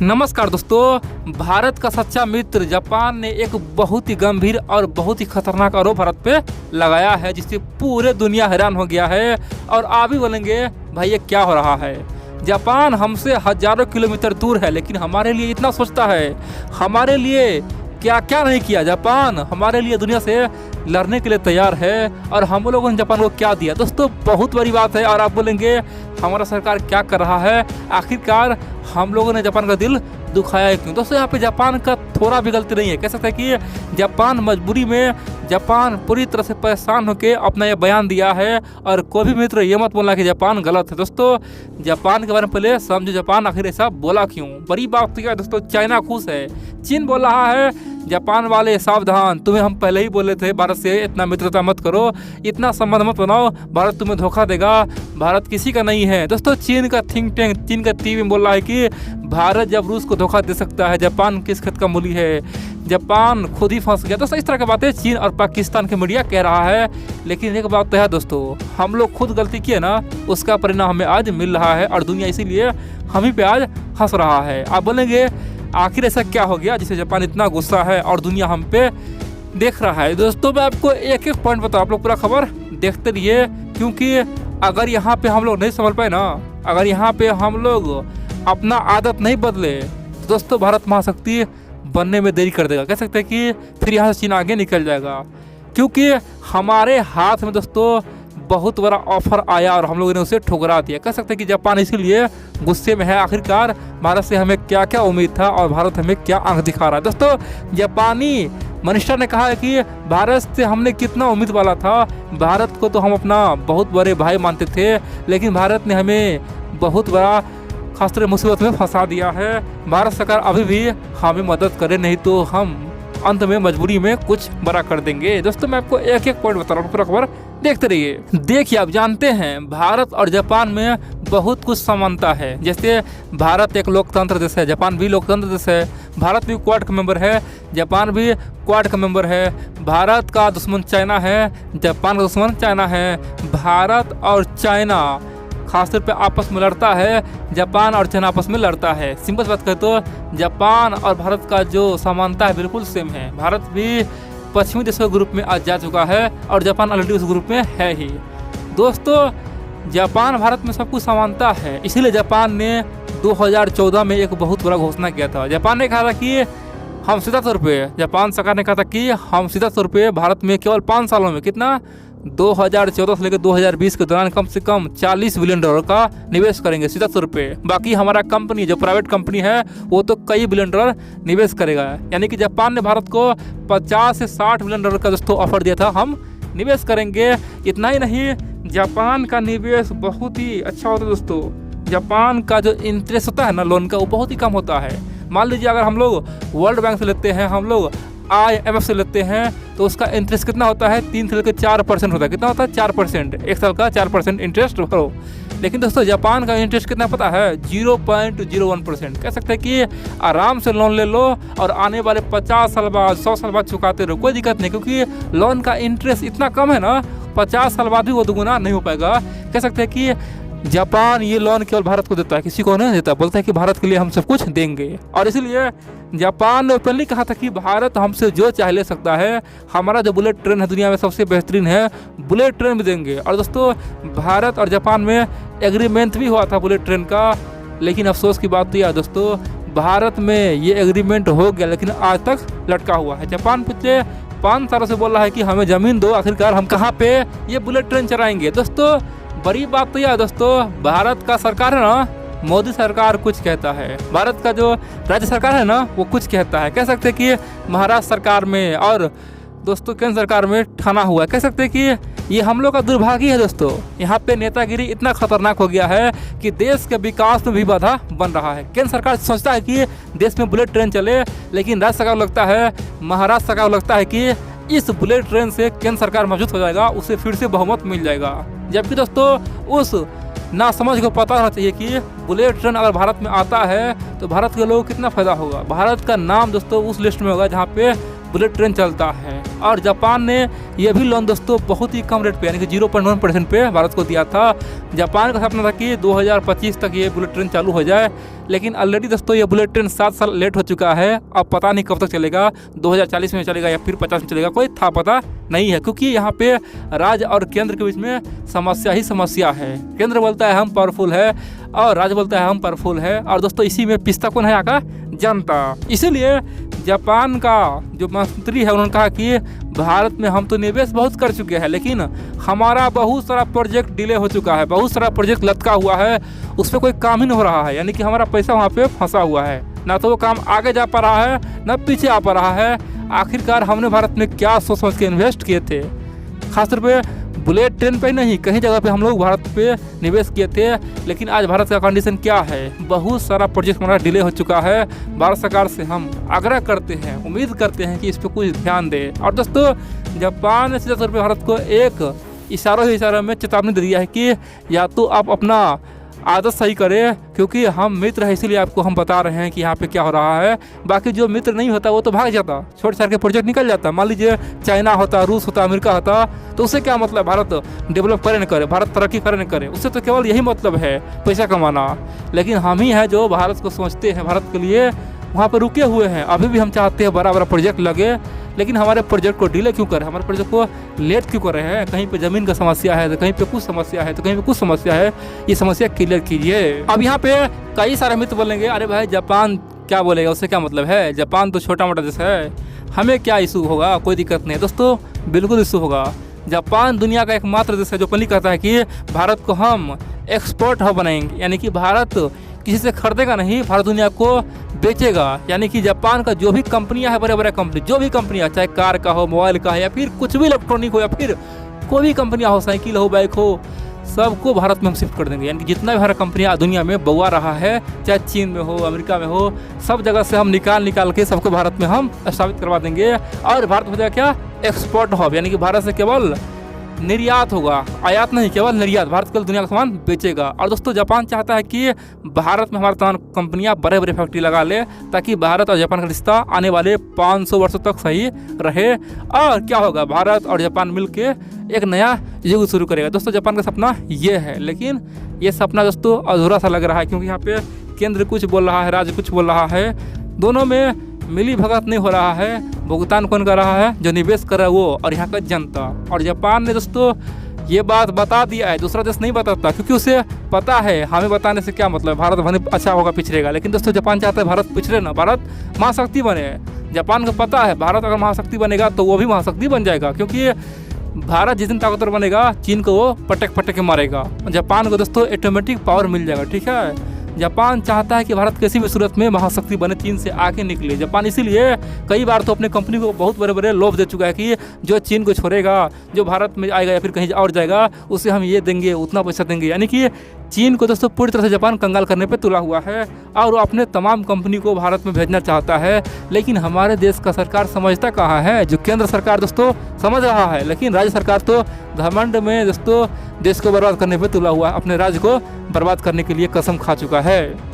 नमस्कार दोस्तों, भारत का सच्चा मित्र जापान ने एक बहुत ही गंभीर और बहुत ही खतरनाक आरोप भारत पे लगाया है, जिससे पूरे दुनिया हैरान हो गया है। और आप भी बोलेंगे भाई ये क्या हो रहा है। जापान हमसे हजारों किलोमीटर दूर है, लेकिन हमारे लिए इतना सोचता है। हमारे लिए क्या क्या नहीं किया। जापान हमारे लिए दुनिया से लड़ने के लिए तैयार है, और हम लोगों ने जापान को क्या दिया। दोस्तों बहुत बड़ी बात है। और आप बोलेंगे हमारा सरकार क्या कर रहा है, आखिरकार हम लोगों ने जापान का दिल दुखाया है क्यों। दोस्तों यहाँ पे जापान का थोड़ा भी गलती नहीं है। कह सकते हैं कि जापान मजबूरी में, जापान पूरी तरह से परेशान होकर अपना ये बयान दिया है। और कोई भी मित्र ये मत बोलना कि जापान गलत है। दोस्तों जापान के बारे में पहले समझो, जापान आखिर ऐसा बोला क्यों। बड़ी बात तो क्या है दोस्तों, चाइना खुश है, चीन बोल रहा है जापान वाले सावधान, तुम्हें हम पहले ही बोले थे भारत से इतना मित्रता मत करो, इतना संबंध मत बनाओ, भारत तुम्हें धोखा देगा, भारत किसी का नहीं है। दोस्तों चीन का थिंक टैंक, चीन का टीवी बोल रहा है कि भारत जब रूस को धोखा दे सकता है, जापान किस खेत का मूली है, जापान खुद ही फंस गया। दोस्तों इस तरह की बातें चीन और पाकिस्तान के मीडिया कह रहा है। लेकिन एक बात तो है दोस्तों, हम लोग खुद गलती किए ना, उसका परिणाम हमें आज मिल रहा है, और दुनिया इसीलिए हम ही पे आज हंस रहा है। आप बोलेंगे आखिर ऐसा क्या हो गया जिससे जापान इतना गुस्सा है और दुनिया हम पे देख रहा है। दोस्तों मैं आपको एक एक पॉइंट बताऊँ, आप लोग पूरा खबर देखते रहिए, क्योंकि अगर यहाँ पे हम लोग नहीं समझ पाए ना, अगर यहाँ पे हम लोग अपना आदत नहीं बदले, तो दोस्तों भारत महाशक्ति बनने में देरी कर देगा। कह सकते हैं कि फिर यहाँ से चीन आगे निकल जाएगा, क्योंकि हमारे हाथ में दोस्तों बहुत बड़ा ऑफर आया और हम लोगों ने उसे ठुकरा दिया। कह सकते हैं कि जापान इसीलिए गुस्से में है। आखिरकार भारत से हमें क्या क्या उम्मीद था और भारत हमें क्या आंख दिखा रहा है। दोस्तों जापानी मिनिस्टर ने कहा है कि भारत से हमने कितना उम्मीद वाला था, भारत को तो हम अपना बहुत बड़े भाई मानते थे, लेकिन भारत ने हमें बहुत बड़ा खासतौर मुसीबत में फंसा दिया है। भारत सरकार अभी भी हमें मदद करे, नहीं तो हम अंत में मजबूरी में कुछ बड़ा कर देंगे। दोस्तों मैं आपको एक एक पॉइंट बता रहा हूँ, पूरा खबर देखते रहिए। देखिए आप जानते हैं भारत और जापान में बहुत कुछ समानता है। जैसे भारत एक लोकतंत्र देश है, जापान भी लोकतंत्र देश है, भारत भी क्वाड का मेंबर है, जापान भी क्वाड का मेंबर है। भारत का दुश्मन चाइना है, जापान का दुश्मन चाइना है। भारत और चाइना खासतौर पे आपस में लड़ता है, जापान और चाइना आपस में लड़ता है। सिंपल बात करें तो जापान और भारत का जो समानता है बिल्कुल सेम है। भारत भी पश्चिमी देशों के ग्रुप में आज जा चुका है और जापान ऑलरेडी उस ग्रुप में है ही। दोस्तों जापान भारत में सब कुछ समानता है, इसीलिए जापान ने 2014 में एक बहुत बड़ा घोषणा किया था। जापान ने कहा था कि हम सीधा तौर पे, जापान सरकार ने कहा था कि हम सीधा तौर पे भारत में केवल 5 सालों में कितना 2014 से लेकर 2020 के दौरान कम से कम $40 बिलियन का निवेश करेंगे सीधा तौर पे। बाकी हमारा कंपनी जो प्राइवेट कंपनी है वो तो कई $1 बिलियन निवेश करेगा। यानी कि जापान ने भारत को 50 से $60 बिलियन का दोस्तों ऑफर दिया था, हम निवेश करेंगे। इतना ही नहीं, जापान का निवेश बहुत ही अच्छा होता है दोस्तों। जापान का जो इंटरेस्ट होता है ना लोन का, वो बहुत ही कम होता है। मान लीजिए अगर हम लोग वर्ल्ड बैंक से लेते हैं, हम लोग IMF से लेते हैं, तो उसका इंटरेस्ट कितना होता है 3 से लेकर 4% होता है। कितना होता है 4%, एक साल का 4% इंटरेस्ट हो। लेकिन दोस्तों जापान का इंटरेस्ट कितना पता है 0.01%। कह सकते हैं कि आराम से लोन ले लो और आने वाले 50 साल बाद 100 साल बाद चुकाते रहो, कोई दिक्कत नहीं, क्योंकि लोन का इंटरेस्ट इतना कम है ना, 50 साल बाद भी वो दोगुना नहीं हो पाएगा। कह सकते हैं कि जापान ये लोन केवल भारत को देता है, किसी को नहीं देता। बोलता है कि भारत के लिए हम सब कुछ देंगे, और इसलिए जापान ने ओपनली कहा था कि भारत हमसे जो चाहे ले सकता है। हमारा जो बुलेट ट्रेन है दुनिया में सबसे बेहतरीन है, बुलेट ट्रेन भी देंगे। और दोस्तों भारत और जापान में एग्रीमेंट भी हुआ था बुलेट ट्रेन का, लेकिन अफसोस की बात तो यह है दोस्तों, भारत में ये एग्रीमेंट हो गया लेकिन आज तक लटका हुआ है। जापान पिछले 5 सालों से बोल रहा है कि हमें ज़मीन दो, आखिरकार हम कहाँ पे ये बुलेट ट्रेन चलाएंगे। दोस्तों बड़ी बात तो यह है दोस्तों, भारत का सरकार है ना, मोदी सरकार कुछ कहता है, भारत का जो राज्य सरकार है ना वो कुछ कहता है। कह सकते हैं कि महाराष्ट्र सरकार में और दोस्तों केंद्र सरकार में ठाना हुआ है। कह सकते हैं कि ये हम लोग का दुर्भाग्य है दोस्तों। यहाँ पे नेतागिरी इतना खतरनाक हो गया है कि देश के विकास में भी बाधा बन रहा है। केंद्र सरकार सोचता है कि देश में बुलेट ट्रेन चले, लेकिन राज्य सरकार लगता है, महाराष्ट्र सरकार लगता है कि इस बुलेट ट्रेन से केंद्र सरकार मजबूत हो जाएगा, उसे फिर से बहुमत मिल जाएगा। जबकि दोस्तों उस ना समझ को पता होना चाहिए कि बुलेट ट्रेन अगर भारत में आता है तो भारत के लोगों को कितना फायदा होगा। भारत का नाम दोस्तों उस लिस्ट में होगा जहाँ पे बुलेट ट्रेन चलता है। और जापान ने यह भी लोन दोस्तों बहुत ही कम रेट पे यानी कि 0.1% पे भारत को दिया था। जापान का सपना था कि 2025 तक ये बुलेट ट्रेन चालू हो जाए, लेकिन ऑलरेडी दोस्तों ये बुलेट ट्रेन 7 साल लेट हो चुका है। अब पता नहीं कब तक चलेगा, 2040 में चलेगा या फिर 50 में चलेगा, कोई था पता नहीं है, क्योंकि यहाँ पे राज्य और केंद्र के बीच में समस्या ही समस्या है। केंद्र बोलता है हम पावरफुल है और राज्य बोलता है हम पावरफुल है, और दोस्तों इसी में पिसता कौन है? यहाँ का जनता। इसीलिए जापान का जो मंत्री है उन्होंने कहा कि भारत में हम तो निवेश बहुत कर चुके हैं, लेकिन हमारा बहुत सारा प्रोजेक्ट डिले हो चुका है, बहुत सारा प्रोजेक्ट लटका हुआ है, उस पर कोई काम ही नहीं हो रहा है, यानी कि हमारा पैसा वहाँ पे फंसा हुआ है, ना तो वो काम आगे जा पा रहा है ना पीछे आ पा रहा है। आखिरकार हमने भारत में क्या सोच समझ के इन्वेस्ट किए थे, खासतौर पे बुलेट ट्रेन पे नहीं, कहीं जगह पे हम लोग भारत पे निवेश किए थे, लेकिन आज भारत का कंडीशन क्या है? बहुत सारा प्रोजेक्ट हमारा डिले हो चुका है। भारत सरकार से हम आग्रह करते हैं, उम्मीद करते हैं कि इस पर कुछ ध्यान दे। और दोस्तों जापान ने सीधे तौर पर भारत को एक इशारों में चेतावनी दे दिया है कि या तो आप अपना आदत सही करें, क्योंकि हम मित्र हैं इसीलिए आपको हम बता रहे हैं कि यहाँ पे क्या हो रहा है। बाकी जो मित्र नहीं होता वो तो भाग जाता, छोटे छोटे प्रोजेक्ट निकल जाता। मान लीजिए चाइना होता, रूस होता, अमेरिका होता, तो उससे क्या मतलब? भारत डेवलप करे न करे, भारत तरक्की करे न करे, उससे तो केवल यही मतलब है पैसा कमाना। लेकिन हम ही हैं जो भारत को सोचते हैं, भारत के लिए वहाँ पर रुके हुए हैं। अभी भी हम चाहते हैं बड़ा बड़ा प्रोजेक्ट लगे, लेकिन हमारे प्रोजेक्ट को डिले क्यों करें, हमारे प्रोजेक्ट को लेट क्यों कर रहे हैं? कहीं पे ज़मीन का समस्या है, तो कहीं पे कुछ समस्या है, तो कहीं पे कुछ समस्या है, ये समस्या क्लियर कीजिए। अब यहाँ पे कई सारे मित्र बोलेंगे अरे भाई जापान क्या बोलेगा, उससे क्या मतलब है, जापान तो छोटा मोटा देश है, हमें क्या इशू होगा? कोई दिक्कत नहीं दोस्तों, बिल्कुल इशू होगा। जापान दुनिया का एकमात्र देश है जो पहले कहता है कि भारत को हम एक्सपोर्ट हब बनाएंगे, यानी कि भारत किसी से खरीदेगा नहीं, भारत दुनिया को बेचेगा। यानी कि जापान का जो भी कंपनियां है, बड़े बड़े कंपनी, जो भी कंपनियां, चाहे कार का हो, मोबाइल का है, या फिर कुछ भी इलेक्ट्रॉनिक हो, या फिर कोई भी कंपनियां हो, साइकिल हो, बाइक हो, सबको भारत में हम शिफ्ट कर देंगे। यानी कि जितना भी हमारा कंपनियां दुनिया में बउआ रहा है, चाहे चीन में हो, अमेरिका में हो, सब जगह से हम निकाल के सबको भारत में हम स्थापित करवा देंगे। और भारत हो जाएगा क्या? एक्सपोर्ट हब, यानी कि भारत से केवल निर्यात होगा, आयात नहीं, केवल निर्यात। भारत केवल दुनिया का सामान बेचेगा। और दोस्तों जापान चाहता है कि भारत में हमारे तमाम कंपनियां बड़े बड़े फैक्ट्री लगा ले, ताकि भारत और जापान का रिश्ता आने वाले 500 वर्षों तक सही रहे। और क्या होगा? भारत और जापान मिलके एक नया युग शुरू करेगा। दोस्तों जापान का सपना ये है, लेकिन ये सपना दोस्तों अधूरा सा लग रहा है, क्योंकि यहाँ पे केंद्र कुछ बोल रहा है, राज्य कुछ बोल रहा है, दोनों में मिली भगत नहीं हो रहा है। भुगतान कौन कर रहा है? जो निवेश कर रहा है वो, और यहाँ का जनता। और जापान ने दोस्तों ये बात बता दिया है, दूसरा देश नहीं बताता, क्योंकि उसे पता है हमें बताने से क्या मतलब, भारत भले अच्छा होगा पिछड़ेगा, लेकिन दोस्तों जापान चाहता है भारत पिछड़े ना, भारत महाशक्ति बने। जापान को पता है भारत अगर महाशक्ति बनेगा तो वो भी महाशक्ति बन जाएगा, क्योंकि भारत जिस दिन ताकतवर बनेगा चीन को वो पटक के मारेगा। जापान को दोस्तों ऑटोमेटिक पावर मिल जाएगा, ठीक है। जापान चाहता है कि भारत किसी भी सूरत में महाशक्ति बने, चीन से आगे निकले। जापान इसीलिए कई बार तो अपने कंपनी को बहुत बड़े बड़े लोभ दे चुका है कि जो चीन को छोड़ेगा, जो भारत में आएगा या फिर कहीं और जाएगा, उसे हम ये देंगे, उतना पैसा देंगे। यानी कि चीन को दोस्तों पूरी तरह से जापान कंगाल करने पे तुला हुआ है, और वो अपने तमाम कंपनी को भारत में भेजना चाहता है। लेकिन हमारे देश का सरकार समझता कहाँ है? जो केंद्र सरकार दोस्तों समझ रहा है, लेकिन राज्य सरकार तो घमंड में दोस्तों देश को बर्बाद करने पे तुला हुआ है, अपने राज्य को बर्बाद करने के लिए कसम खा चुका है।